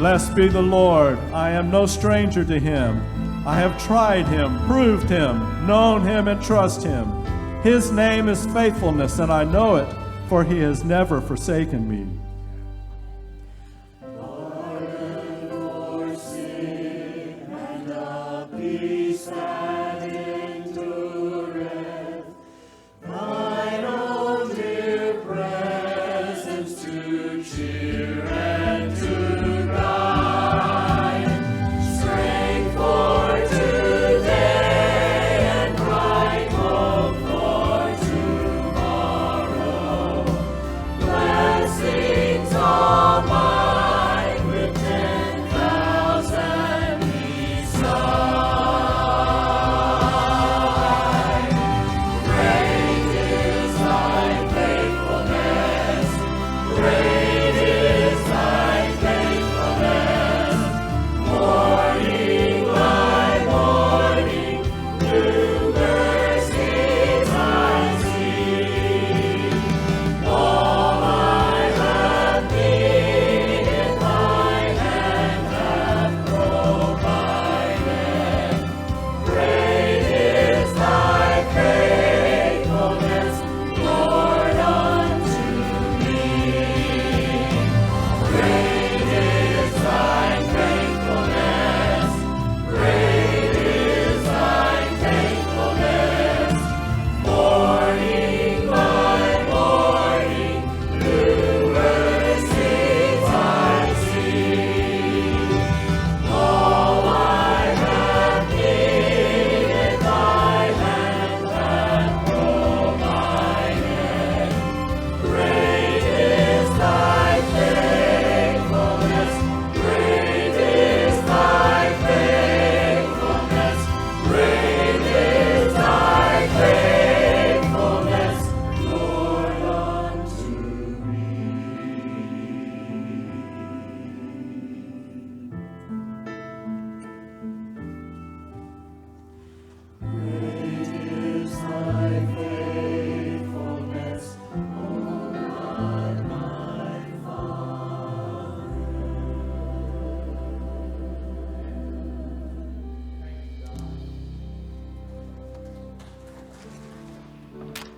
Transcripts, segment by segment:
Blessed be the Lord. I am no stranger to him. I have tried him, proved him, known him, and trust him. His name is faithfulness, and I know it, for he has never forsaken me.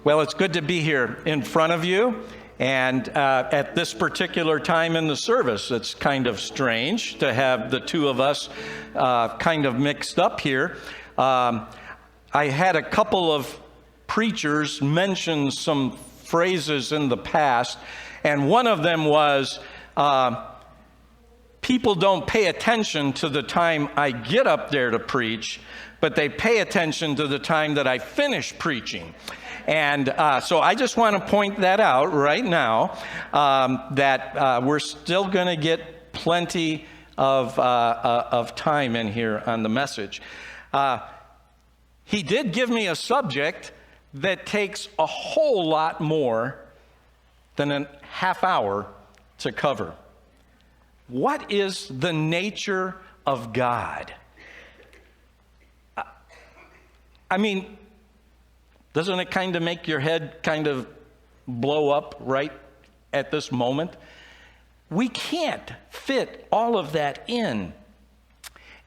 Well, it's good to be here in front of you, and at this particular time in the service, it's kind of strange to have the two of us kind of mixed up here. I had a couple of preachers mention some phrases in the past, and one of them was, people don't pay attention to the time I get up there to preach, but they pay attention to the time that I finish preaching. And so I just want to point that out right now, that we're still going to get plenty of time in here on the message. He did give me a subject that takes a whole lot more than a half hour to cover. What is the nature of God? I mean, doesn't it kind of make your head kind of blow up right at this moment? We can't fit all of that in.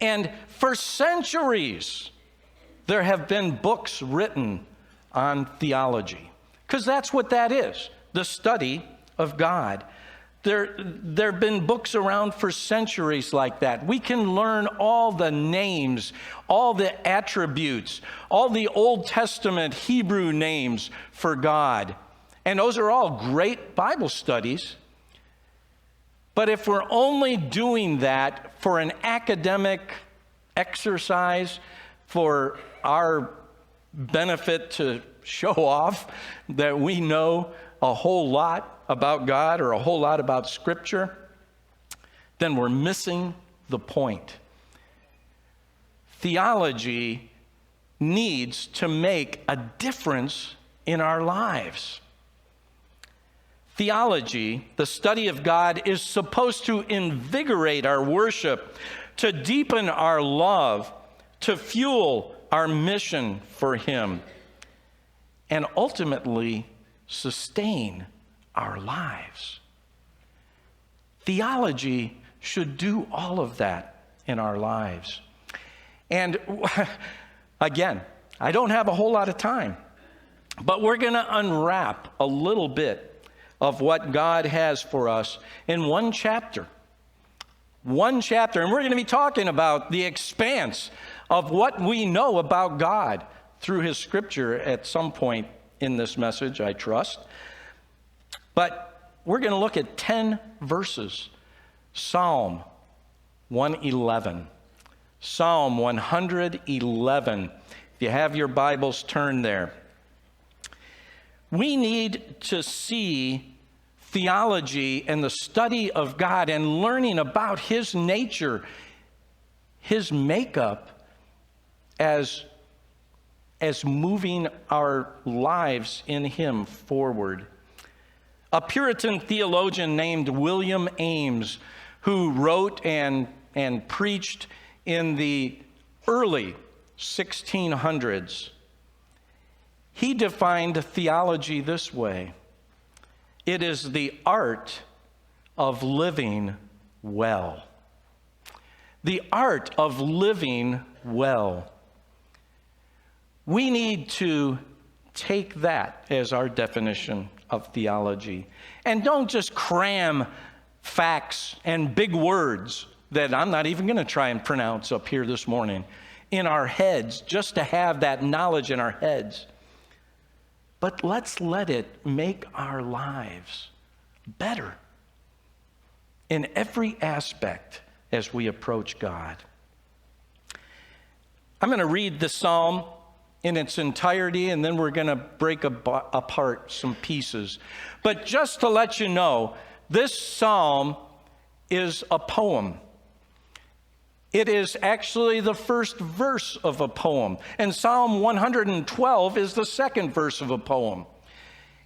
And for centuries, there have been books written on theology, because that's what that is, the study of God. There have been books around for centuries like that. We can learn all the names, all the attributes, all the Old Testament Hebrew names for God. And those are all great Bible studies. But if we're only doing that for an academic exercise, for our benefit to show off that we know a whole lot about God or a whole lot about Scripture, then we're missing the point. Theology needs to make a difference in our lives. Theology, the study of God, is supposed to invigorate our worship, to deepen our love, to fuel our mission for Him, and ultimately sustain our lives. Theology should do all of that in our lives. And again, I don't have a whole lot of time, but we're going to unwrap a little bit of what God has for us in one chapter. One chapter, and we're going to be talking about the expanse of what we know about God through his scripture at some point in this message, I trust. But we're going to look at 10 verses. Psalm 111. Psalm 111. If you have your Bibles, turn there. We need to see theology and the study of God and learning about his nature, his makeup as moving our lives in him forward. A Puritan theologian named William Ames, who wrote and preached in the early 1600s, he defined theology this way: it is the art of living well. The art of living well. We need to take that as our definition of theology. And don't just cram facts and big words that I'm not even going to try and pronounce up here this morning in our heads, just to have that knowledge in our heads. But let's let it make our lives better in every aspect as we approach God. I'm going to read the psalm in its entirety, and then we're going to break apart some pieces. But just to let you know, this psalm is a poem. It is actually the first verse of a poem. And Psalm 112 is the second verse of a poem.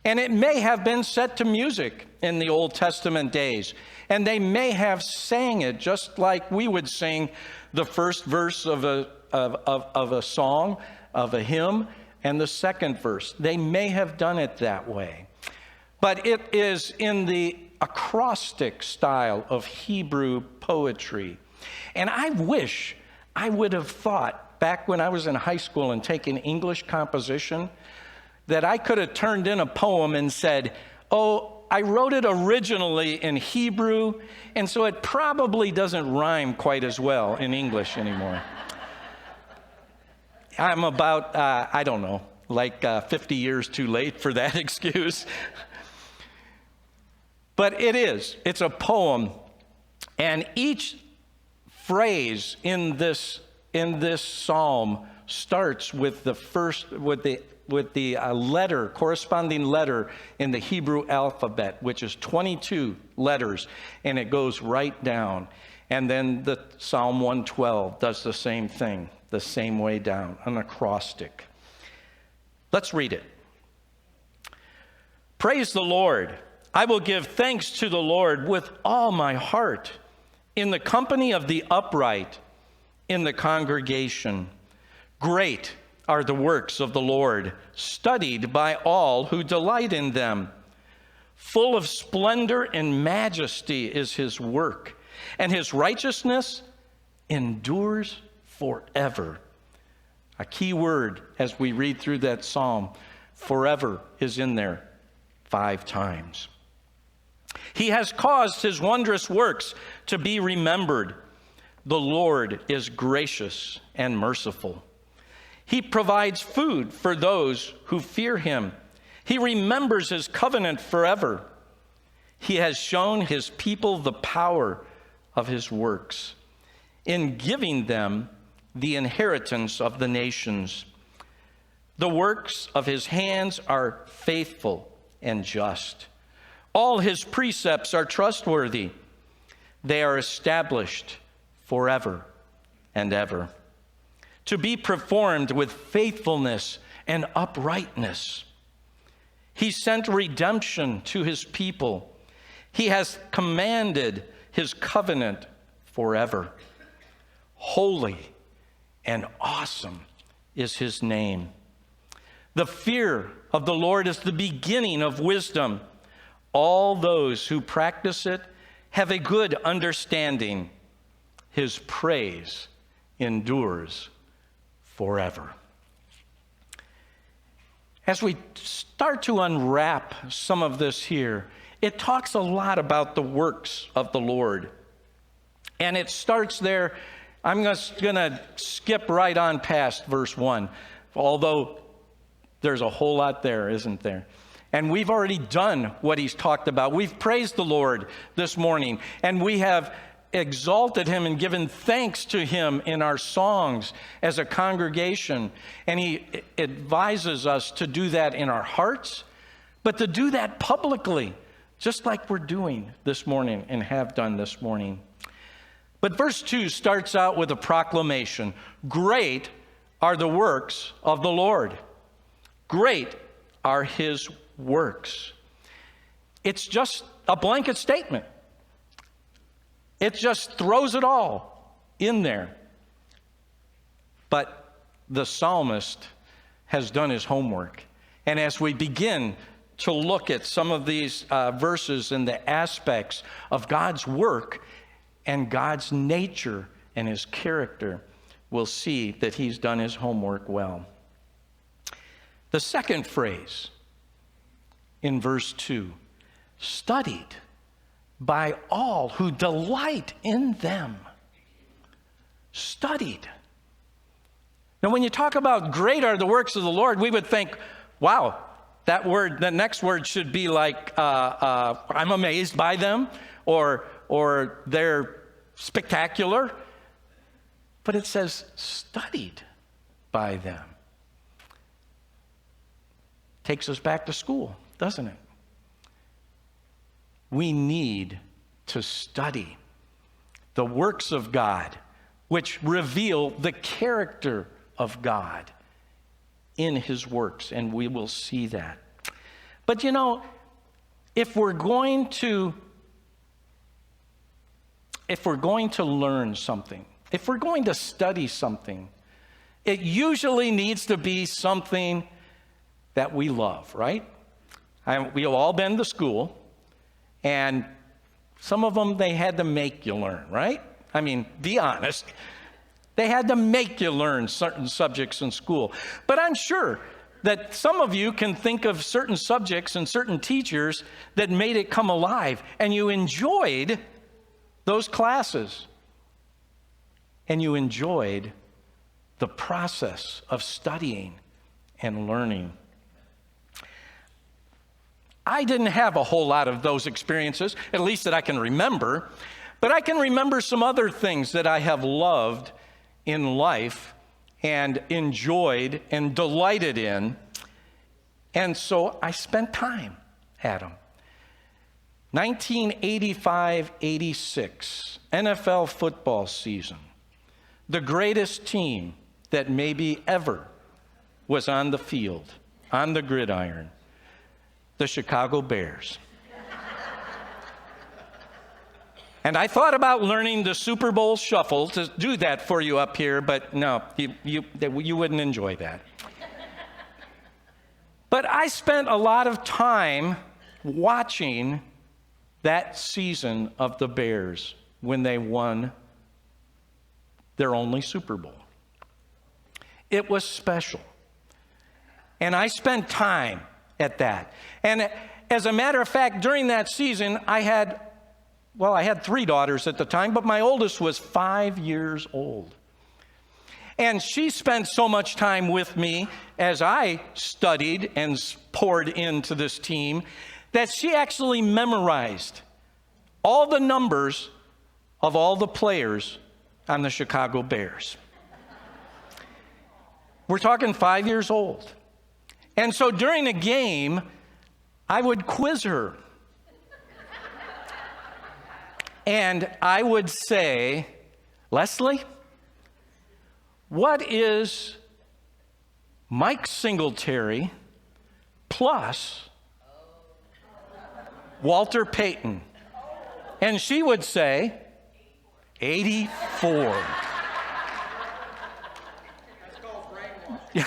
And it may have been set to music in the Old Testament days. And they may have sang it just like we would sing the first verse of a song, of a hymn, and the second verse. They may have done it that way. But it is in the acrostic style of Hebrew poetry. And I wish I would have thought back when I was in high school and taking English composition that I could have turned in a poem and said, oh, I wrote it originally in Hebrew, and so it probably doesn't rhyme quite as well in English anymore. I'm about, I don't know, like 50 years too late for that excuse. But it's a poem, and each phrase in this psalm starts with the letter, corresponding letter in the Hebrew alphabet, which is 22 letters, and it goes right down. And then the Psalm 112 does the same thing, the same way down, an acrostic. Let's read it. Praise the Lord. I will give thanks to the Lord with all my heart, in the company of the upright, in the congregation. Great are the works of the Lord, studied by all who delight in them. Full of splendor and majesty is his work, and his righteousness endures forever. A key word as we read through that psalm, forever, is in there 5 times. He has caused his wondrous works to be remembered. The Lord is gracious and merciful. He provides food for those who fear him. He remembers his covenant forever. He has shown his people the power of his works, in giving them the inheritance of the nations. The works of his hands are faithful and just. All his precepts are trustworthy. They are established forever and ever, to be performed with faithfulness and uprightness. He sent redemption to his people. He has commanded his covenant forever. Holy and awesome is his name. The fear of the Lord is the beginning of wisdom. All those who practice it have a good understanding. His praise endures forever. As we start to unwrap some of this here, it talks a lot about the works of the Lord. And it starts there. I'm just going to skip right on past verse 1, although there's a whole lot there, isn't there? And we've already done what he's talked about. We've praised the Lord this morning, and we have exalted him and given thanks to him in our songs as a congregation. And he advises us to do that in our hearts, but to do that publicly, just like we're doing this morning and have done this morning. But verse 2 starts out with a proclamation. Great are the works of the Lord. Great are his works. It's just a blanket statement. It just throws it all in there. But the psalmist has done his homework. And as we begin to look at some of these verses and the aspects of God's work and God's nature and his character, we'll see that he's done his homework well. The second phrase in verse 2, studied by all who delight in them. Studied. Now, when you talk about great are the works of the Lord, we would think, wow, that next word should be like, I'm amazed by them, or they're spectacular. But it says, studied by them. Takes us back to school, doesn't it? We need to study the works of God, which reveal the character of God in his works, and we will see that. But you know, if we're going to learn something, if we're going to study something, it usually needs to be something that we love, right? We've all been to school, and some of them, they had to make you learn, right? I mean, be honest. They had to make you learn certain subjects in school. But I'm sure that some of you can think of certain subjects and certain teachers that made it come alive, and you enjoyed those classes, and you enjoyed the process of studying and learning. I didn't have a whole lot of those experiences, at least that I can remember, but I can remember some other things that I have loved in life and enjoyed and delighted in, and so I spent time at them. 1985-86, NFL football season. The greatest team that maybe ever was on the field, on the gridiron. The Chicago Bears. And I thought about learning the Super Bowl shuffle to do that for you up here, but no, you wouldn't enjoy that. But I spent a lot of time watching that season of the Bears when they won their only Super Bowl. It was special. And I spent time at that. And as a matter of fact, during that season, I had 3 daughters at the time, but my oldest was 5 years old. And she spent so much time with me as I studied and poured into this team that she actually memorized all the numbers of all the players on the Chicago Bears. We're talking 5 years old. And so during a game, I would quiz her. And I would say, Leslie, what is Mike Singletary plus Walter Payton? And she would say, 84. That's called brainwash.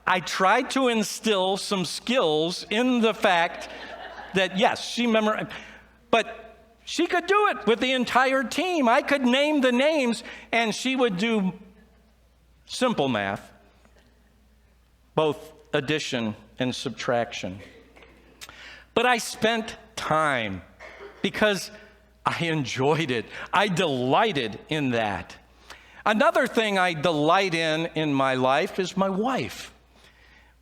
I tried to instill some skills in the fact that, yes, she memorized, but she could do it with the entire team. I could name the names, and she would do simple math, both addition and subtraction. But I spent time because I enjoyed it. I delighted in that. Another thing I delight in my life is my wife.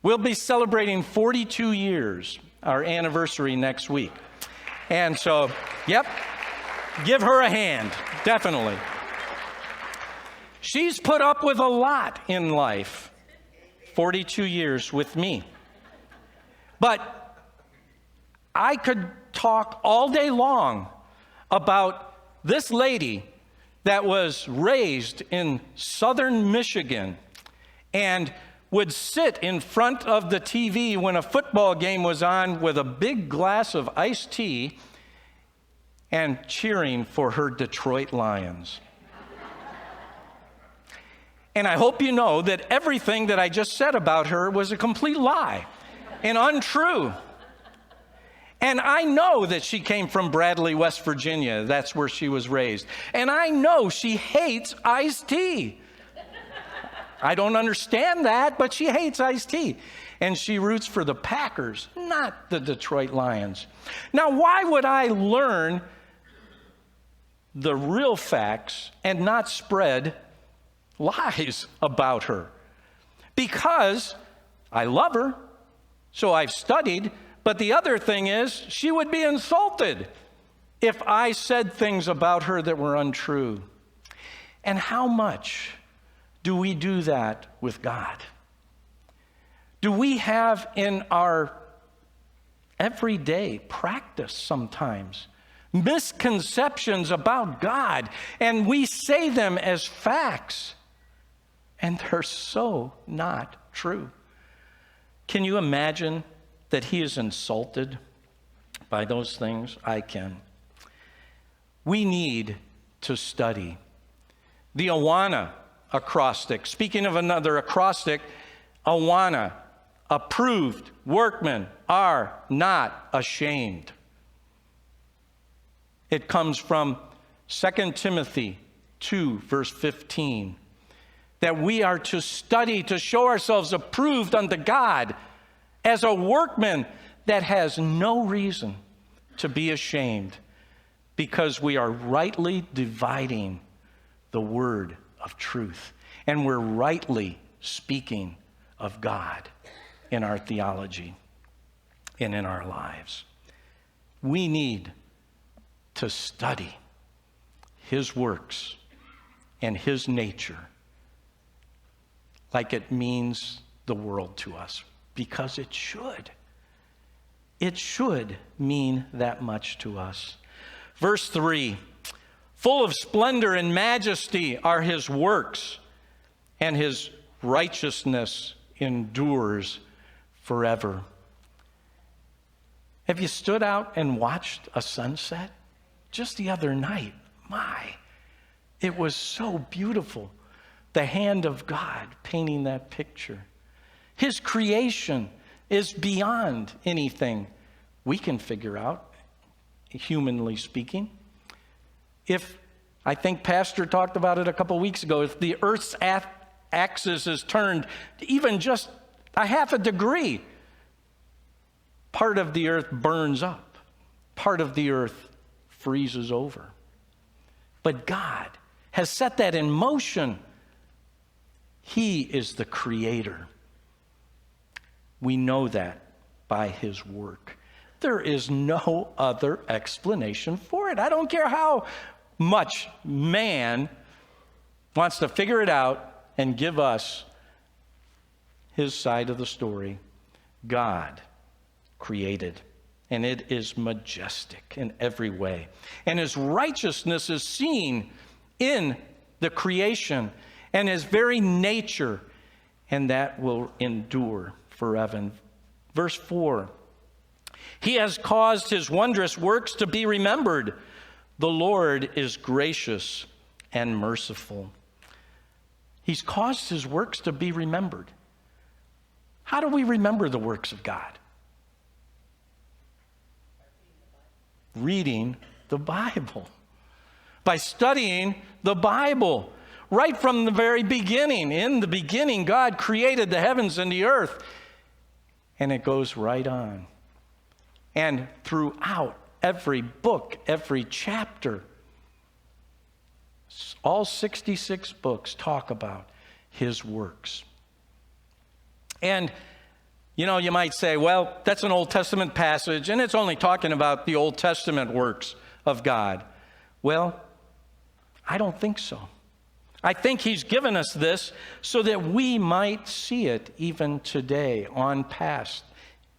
We'll be celebrating 42 years, our anniversary next week. And so, yep, give her a hand, definitely. She's put up with a lot in life, 42 years with me. But I could talk all day long about this lady that was raised in southern Michigan and would sit in front of the TV when a football game was on with a big glass of iced tea and cheering for her Detroit Lions. And I hope you know that everything that I just said about her was a complete lie and untrue. And I know that she came from Bradley, West Virginia. That's where she was raised. And I know she hates iced tea. I don't understand that, but she hates iced tea. And she roots for the Packers, not the Detroit Lions. Now, why would I learn the real facts and not spread lies about her? Because I love her, so I've studied. But the other thing is, she would be insulted if I said things about her that were untrue. And how much do we do that with God? Do we have in our everyday practice sometimes misconceptions about God, and we say them as facts, and they're so not true? Can you imagine that he is insulted by those things? I can. We need to study the Awana acrostic. Speaking of another acrostic, Awana, approved workmen are not ashamed. It comes from 2 Timothy 2, verse 15, that we are to study to show ourselves approved unto God as a workman that has no reason to be ashamed, because we are rightly dividing the word of truth, and we're rightly speaking of God in our theology and in our lives. We need to study his works and his nature like it means the world to us, because it should. It should mean that much to us. Verse 3, full of splendor and majesty are his works, and his righteousness endures forever. Have you stood out and watched a sunset? Just the other night, it was so beautiful. The hand of God painting that picture. His creation is beyond anything we can figure out, humanly speaking. I think Pastor talked about it a couple weeks ago, if the Earth's axis is turned even just a half a degree, part of the earth burns up, part of the earth freezes over. But God has set that in motion. He is the creator. We know that by his work. There is no other explanation for it. I don't care how much man wants to figure it out and give us his side of the story. God created, and it is majestic in every way. And his righteousness is seen in the creation and his very nature, and that will endure forever. Verse 4, he has caused his wondrous works to be remembered. The Lord is gracious and merciful. He's caused his works to be remembered. How do we remember the works of God? Reading the Bible. By studying the Bible. Right from the very beginning. In the beginning, God created the heavens and the earth. And it goes right on. And throughout every book, every chapter, all 66 books talk about his works. And, you know, you might say, well, that's an Old Testament passage, and it's only talking about the Old Testament works of God. Well, I don't think so. I think he's given us this so that we might see it even today on past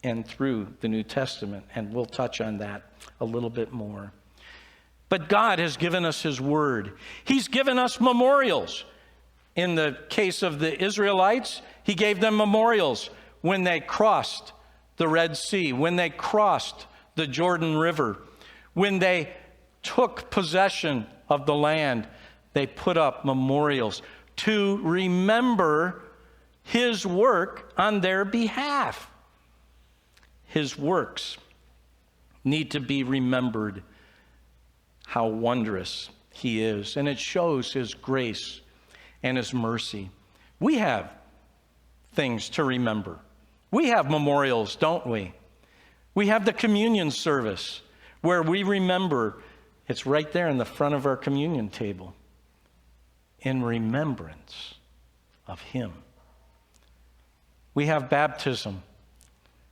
and through the New Testament. And we'll touch on that a little bit more. But God has given us his word. He's given us memorials. In the case of the Israelites, he gave them memorials when they crossed the Red Sea, when they crossed the Jordan River, when they took possession of the land. They put up memorials to remember his work on their behalf. His works need to be remembered, how wondrous he is. And it shows his grace and his mercy. We have things to remember. We have memorials, don't we? We have the communion service where we remember. It's right there in the front of our communion table. In remembrance of him. We have baptism,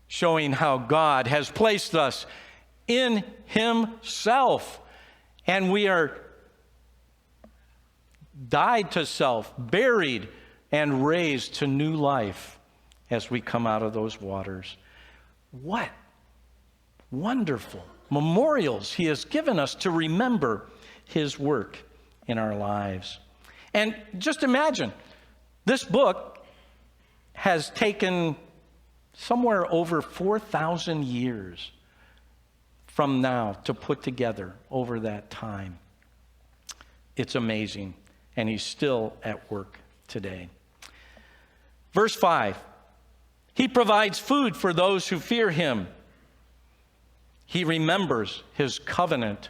showing how God has placed us in himself. And we are died to self, buried, and raised to new life as we come out of those waters. What wonderful memorials he has given us to remember his work in our lives. And just imagine, this book has taken somewhere over 4,000 years from now to put together over that time. It's amazing, and he's still at work today. Verse 5, he provides food for those who fear him. He remembers his covenant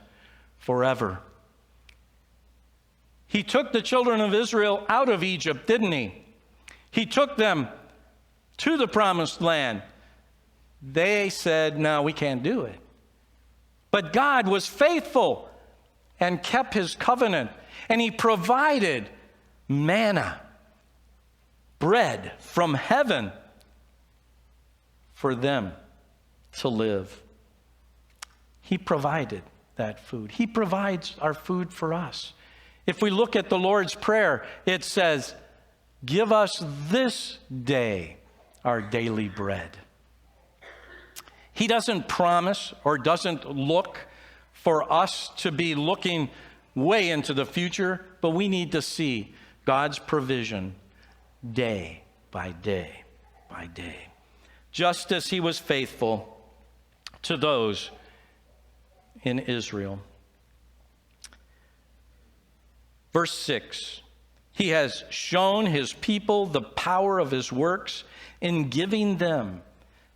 forever. He took the children of Israel out of Egypt, didn't he? He took them to the promised land. They said, no, we can't do it. But God was faithful and kept his covenant. And he provided manna, bread from heaven for them to live. He provided that food. He provides our food for us. If we look at the Lord's Prayer, it says, give us this day our daily bread. He doesn't promise or doesn't look for us to be looking way into the future, but we need to see God's provision day by day by day. Just as he was faithful to those in Israel. Verse 6, he has shown his people the power of his works in giving them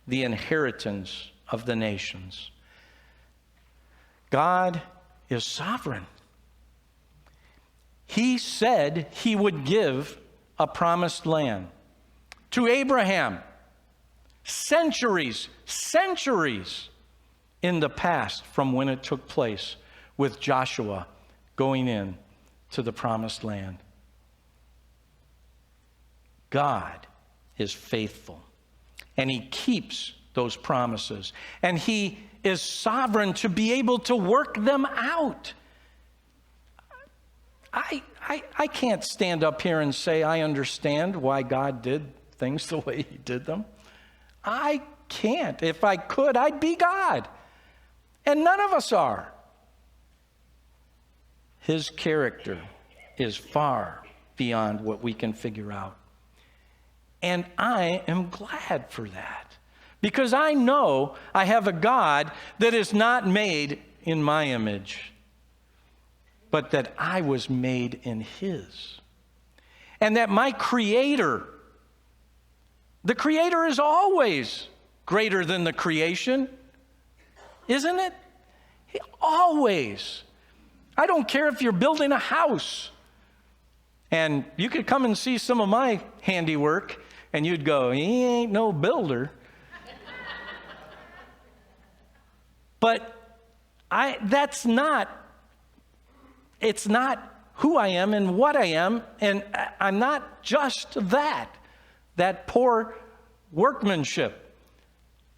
the inheritance of the nations. God is sovereign. He said he would give a promised land to Abraham centuries in the past from when it took place with Joshua going in to the promised land. God is faithful, and he keeps those promises, and he is sovereign to be able to work them out. I can't stand up here and say I understand why God did things the way he did them. I can't. If I could, I'd be God. And none of us are. His character is far beyond what we can figure out. And I am glad for that. Because I know I have a God that is not made in my image, but that I was made in his. And that my Creator The Creator is always greater than the creation, isn't it? Always. I don't care if you're building a house. And you could come and see some of my handiwork, and you'd go, he ain't no builder. But it's not who I am and what I am, and I'm not just that poor workmanship.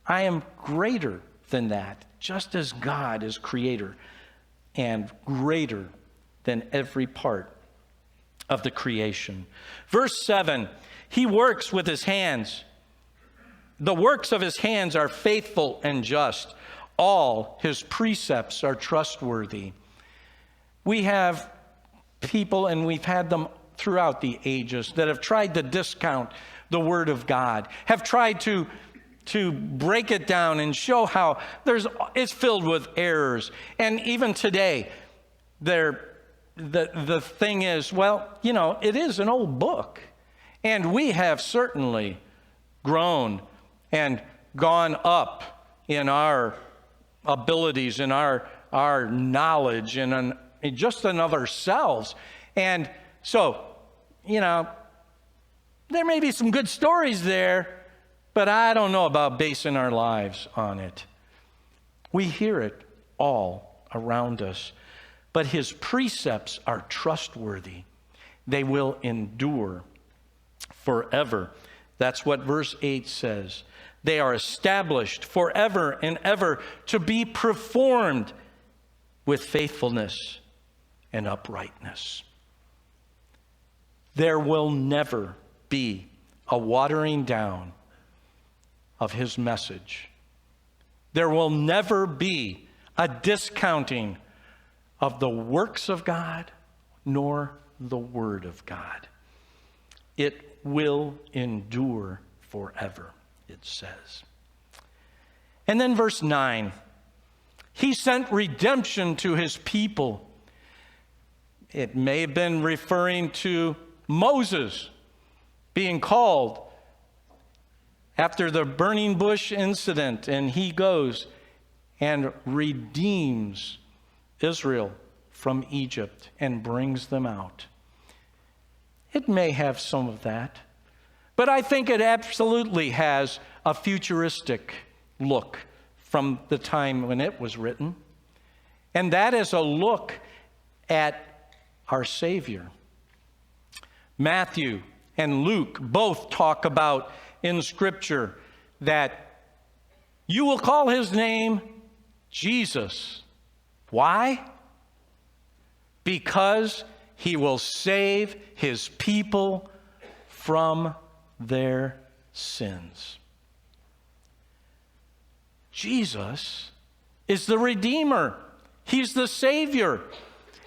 I am greater than that, just as God is creator and greater than every part of the creation. Verse 7, he works with his hands. The works of his hands are faithful and just. All his precepts are trustworthy. We have people, and we've had them throughout the ages, that have tried to discount the Word of God, have tried to break it down and show how it's filled with errors. And even today, the thing is, well, it is an old book. And we have certainly grown and gone up in our abilities, in our knowledge, and just in of ourselves. And so, there may be some good stories there, but I don't know about basing our lives on it. We hear it all around us. But his precepts are trustworthy. They will endure forever. That's what verse 8 says. They are established forever and ever to be performed with faithfulness and uprightness. There will never be a watering down of his message. There will never be a discounting of the works of God, nor the Word of God. It will endure forever, it says. And then verse 9, he sent redemption to his people. It may have been referring to Moses being called after the burning bush incident, and he goes and redeems Israel from Egypt and brings them out. It may have some of that, but I think it absolutely has a futuristic look from the time when it was written. And that is a look at our Savior. Matthew and Luke both talk about in Scripture that you will call his name Jesus. Why? Because he will save his people from their sins. Jesus is the Redeemer. He's the Savior.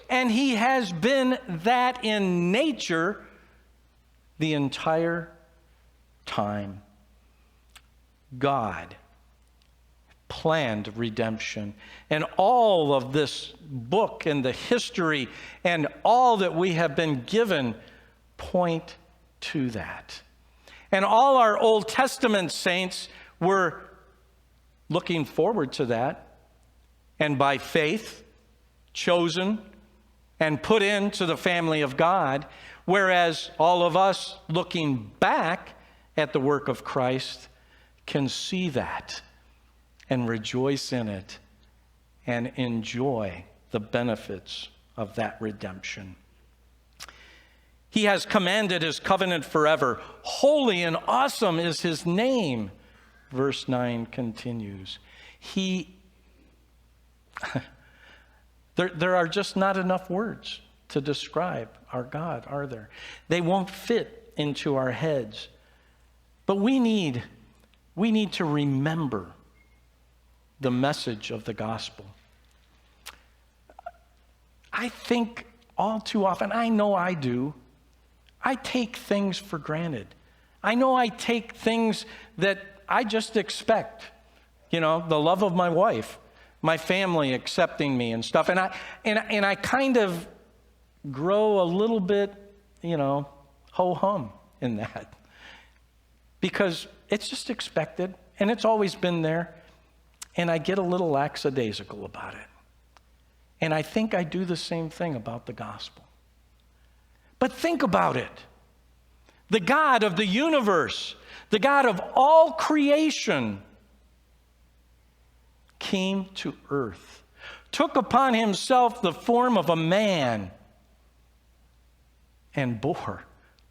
And he has been that in nature the entire time. God planned redemption. And all of this book and the history and all that we have been given point to that. And all our Old Testament saints were looking forward to that, and by faith chosen and put into the family of God, whereas all of us looking back at the work of Christ can see that and rejoice in it and enjoy the benefits of that redemption. He has commanded his covenant forever. Holy and awesome is his name. Verse 9 continues. There are just not enough words to describe our God, are there? They won't fit into our heads. But we need to remember the message of the gospel. I think all too often, I know I do, I take things for granted. I know I take things that I just expect. The love of my wife, my family accepting me and stuff. And I kind of grow a little bit, ho-hum in that. because it's just expected, and it's always been there, and I get a little lackadaisical about it. And I think I do the same thing about the gospel. But think about it. The God of the universe, the God of all creation, came to earth, took upon himself the form of a man, and bore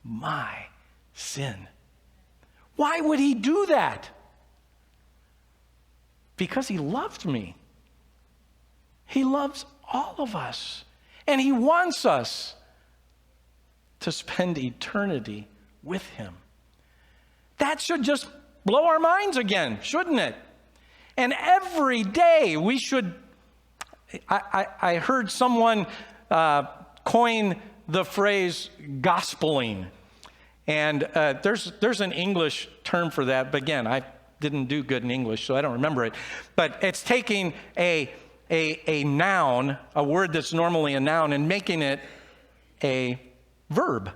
my sin. Why would he do that? Because he loved me. He loves all of us. And he wants us to spend eternity with him. That should just blow our minds again, shouldn't it? And every day we should, I heard someone coin the phrase gospeling. And there's an English term for that, but again, I didn't do good in English, so I don't remember it. But it's taking a noun, a word that's normally a noun, and making it a verb.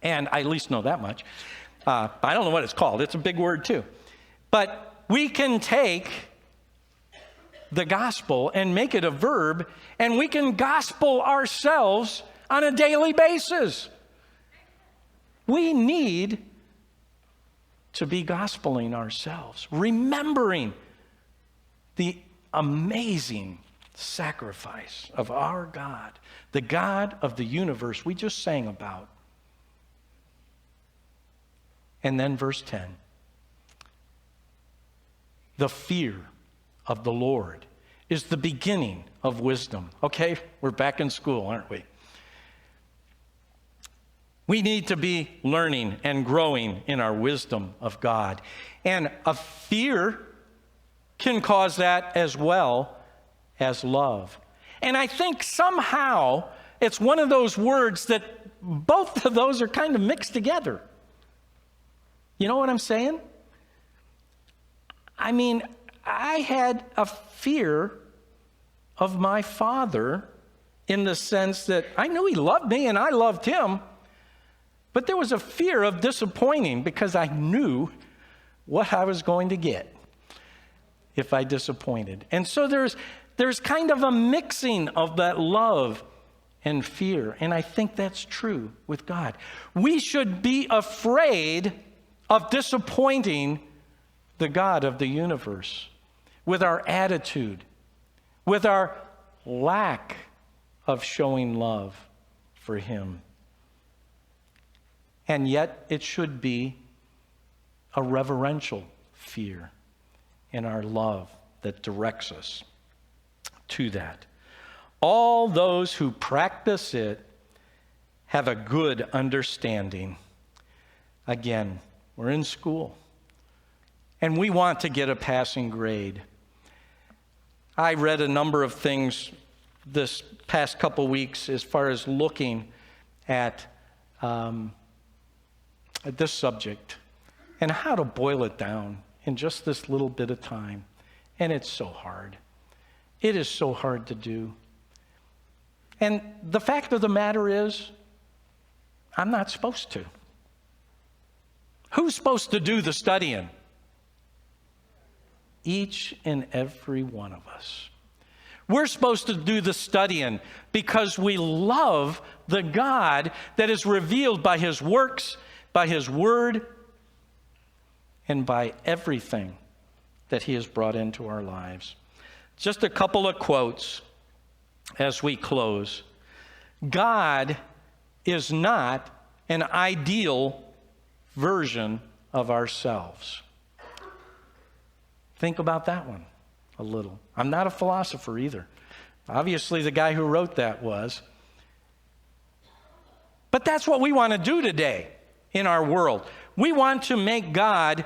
And I at least know that much. I don't know what it's called. It's a big word too. But we can take the gospel and make it a verb, and we can gospel ourselves on a daily basis. We need to be gospeling ourselves, remembering the amazing sacrifice of our God, the God of the universe we just sang about. And then verse 10. The fear of the Lord is the beginning of wisdom. Okay, we're back in school, aren't we? We need to be learning and growing in our wisdom of God. And a fear can cause that as well as love. And I think somehow it's one of those words that both of those are kind of mixed together. You know what I'm saying? I mean, I had a fear of my father in the sense that I knew he loved me and I loved him. But there was a fear of disappointing because I knew what I was going to get if I disappointed. And so there's kind of a mixing of that love and fear. And I think that's true with God. We should be afraid of disappointing the God of the universe with our attitude, with our lack of showing love for him. And yet it should be a reverential fear in our love that directs us to that. All those who practice it have a good understanding. Again, we're in school, and we want to get a passing grade. I read a number of things this past couple weeks as far as looking at this subject and how to boil it down in just this little bit of time. And it's so hard. It is so hard to do. And the fact of the matter is, I'm not supposed to. Who's supposed to do the studying? Each and every one of us. We're supposed to do the studying because we love the God that is revealed by his works, by his word, and by everything that he has brought into our lives. Just a couple of quotes as we close. God is not an ideal version of ourselves. Think about that one a little. I'm not a philosopher either. Obviously, the guy who wrote that was. But that's what we want to do today in our world. We want to make God,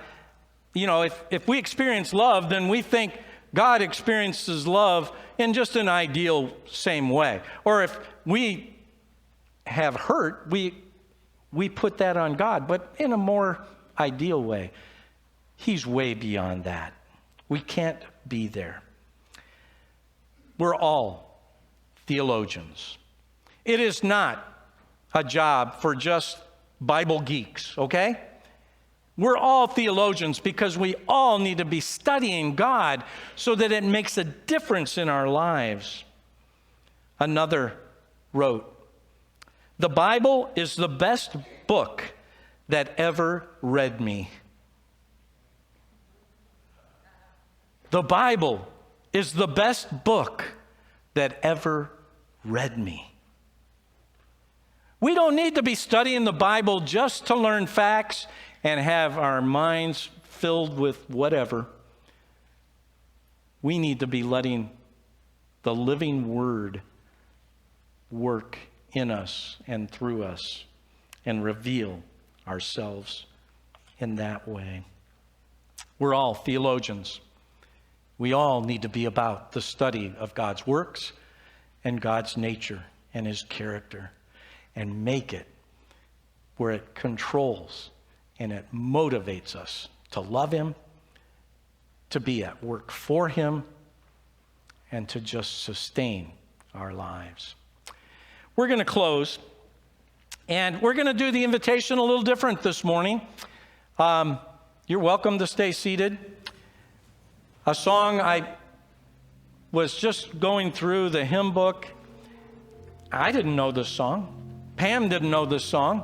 if we experience love, then we think God experiences love in just an ideal same way. Or if we have hurt, we put that on God, but in a more ideal way. He's way beyond that. We can't be there. We're all theologians. It is not a job for just Bible geeks, okay? We're all theologians because we all need to be studying God so that it makes a difference in our lives. Another wrote, "The Bible is the best book that ever read me." The Bible is the best book that ever read me. We don't need to be studying the Bible just to learn facts and have our minds filled with whatever. We need to be letting the living Word work in us and through us and reveal ourselves in that way. We're all theologians. We all need to be about the study of God's works and God's nature and His character, and make it where it controls and it motivates us to love Him, to be at work for Him, and to just sustain our lives. We're going to close, and we're going to do the invitation a little different this morning. You're welcome to stay seated. A song, I was just going through the hymn book. I didn't know this song. Pam didn't know this song,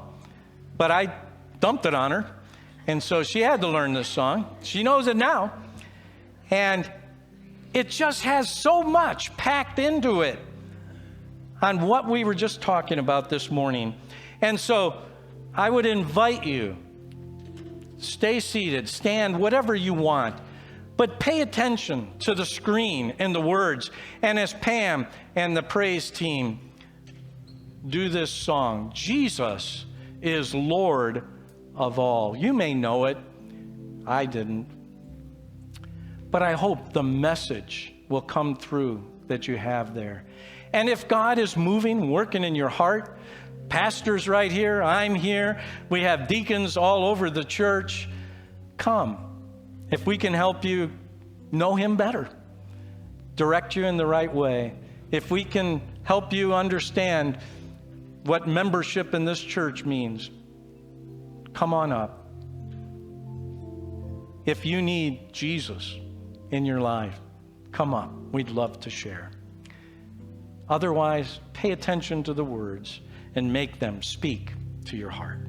but I dumped it on her. And so she had to learn this song. She knows it now. And it just has so much packed into it on what we were just talking about this morning. And so I would invite you, stay seated, stand, whatever you want, but pay attention to the screen and the words. And as Pam and the praise team do this song, Jesus is Lord of all. You may know it. I didn't. But I hope the message will come through that you have there. And if God is moving, working in your heart, pastors right here, I'm here, we have deacons all over the church, come. If we can help you know Him better, direct you in the right way, if we can help you understand what membership in this church means, come on up. If you need Jesus in your life, come up. We'd love to share. Otherwise, pay attention to the words and make them speak to your heart.